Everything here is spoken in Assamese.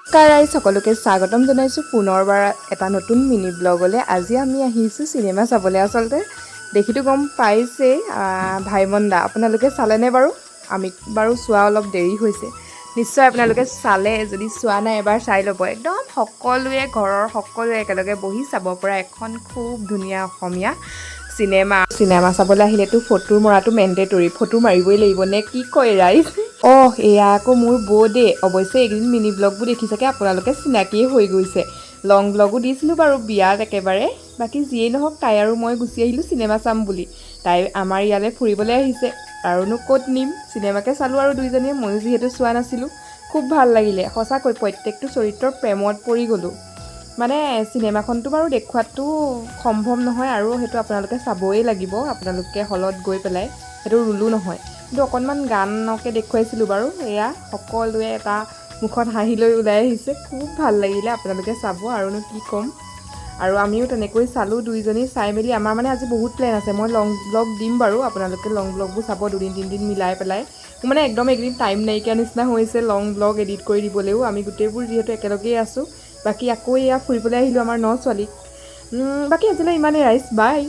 কাৰাই সকলোকে স্বাগতম জনাইছোঁ পুনৰবাৰ এটা নতুন মিনি ব্লগলৈ। আজি আমি আহিছোঁ চিনেমা চাবলৈ। আচলতে দেখিতো গম পাইছেই ভাইমন দা, আপোনালোকে চালেনে বাৰু? আমি বাৰু চোৱা অলপ দেৰি হৈছে, নিশ্চয় আপোনালোকে চালে। যদি চোৱা নাই এবাৰ চাই ল'ব। একদম সকলোৱে ঘৰৰ সকলোৱে একেলগে বহি চাব পৰা এখন খুব ধুনীয়া অসমীয়া চিনেমা চাবলৈ আহিলেতো ফটো মৰাটো মেণ্ডেটৰী। ফটো মাৰিবই লাগিব নে কি কয় ৰাইজ? এয়া আকৌ মোৰ বৌ দেই। অৱশ্যে এইকেইদিন মিনি ব্লগবোৰ দেখি চাগে আপোনালোকে চিনাকিয়ে হৈ গৈছে। লং ব্লগো দিছিলোঁ বাৰু বিয়াত একেবাৰে। বাকী যিয়েই নহওক, তাই আৰু মই গুচি আহিলোঁ চিনেমা চাম বুলি। তাই আমাৰ ইয়ালৈ ফুৰিবলৈ আহিছে, আৰুনো ক'ত নিম, চিনেমাকে চালোঁ আৰু দুইজনীয়ে। ময়ো যিহেতু চোৱা নাছিলোঁ, খুব ভাল লাগিলে সঁচাকৈ। প্ৰত্যেকটো চৰিত্ৰৰ প্ৰেমত পৰি গ'লোঁ। মানে চিনেমাখনটো বাৰু দেখুৱাটো সম্ভৱ নহয়, আৰু সেইটো আপোনালোকে চাবই লাগিব। আপোনালোকে হলত গৈ পেলাই সেইটো ৰুলো নহয়, কিন্তু অকণমান গানকে দেখুৱাইছিলোঁ বাৰু। এয়া সকলোৱে এটা মুখত হাঁহি লৈ ওলাই আহিছে। খুব ভাল লাগিলে, আপোনালোকে চাব। আৰুনো কি ক'ম। আৰু আমিও তেনেকৈ চালোঁ দুইজনী। চাই মেলি আমাৰ মানে আজি বহুত প্লেন আছে। মই লং ব্লগ দিম বাৰু, আপোনালোকে লং ব্লগবোৰ চাব দুদিন তিনিদিন মিলাই পেলাই। মোৰ মানে একদম এইকেইদিন টাইম নাইকিয়া নিচিনা হৈছে লং ব্লগ এডিট কৰি দিবলৈও। আমি গোটেইবোৰ যিহেতু একেলগেই আছোঁ। বাকী আকৌ এয়া ফুৰিবলৈ আহিলোঁ আমাৰ ন ছোৱালীক। বাকী আজিলৈ ইমানেই ৰাইজ, বাই।